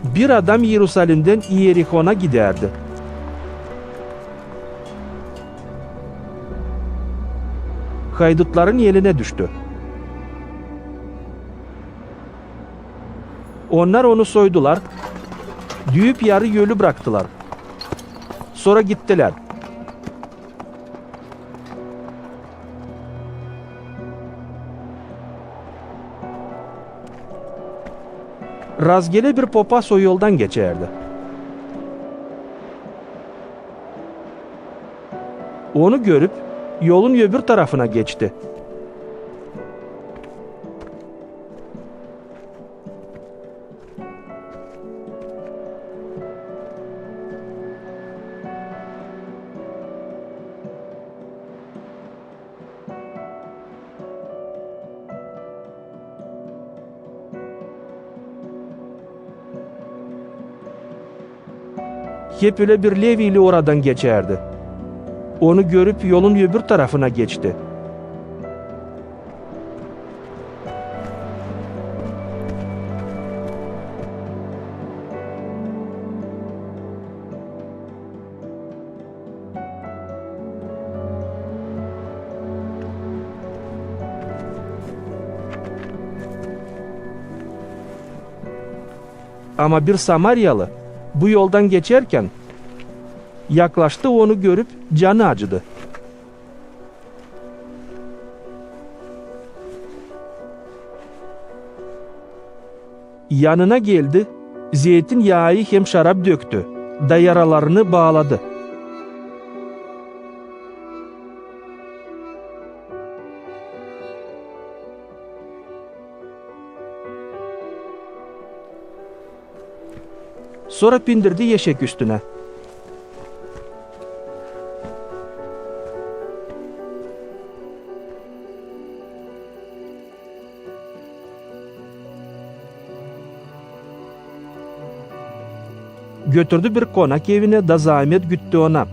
Bir adam Yerusalim'den İyerihon'a giderdi. Haydutların eline düştü. Onlar onu soydular, düğüp yarı yölü bıraktılar. Sonra gittiler. Razgele bir papaz o yoldan geçerdi. Onu görüp yolun öbür tarafına geçti. Hep öyle bir Levili oradan geçerdi. Onu görüp yolun öbür tarafına geçti. Ama bir Samaryalı bu yoldan geçerken yaklaştı, onu görüp canı acıdı. Yanına geldi, zeytin yağı hem şarap döktü, da yaralarını bağladı. Sonra bindirdi eşek üstüne. Götürdü bir konak evine, da zahmet güttü ona.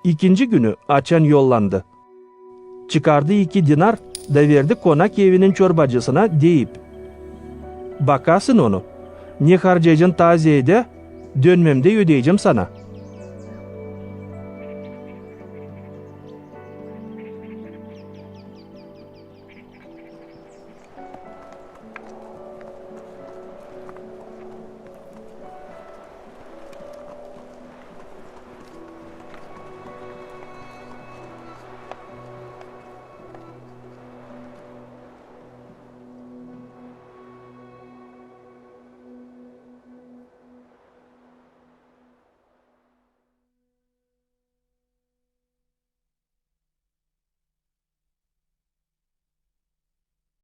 İkinci günü açan yollandı. Çıkardı 2 dinar da verdi konak evinin çorbacısına, deyip: "Bakasın onu, ne harcayacaksın taziyede, dönmemde ödeyeceğim sana."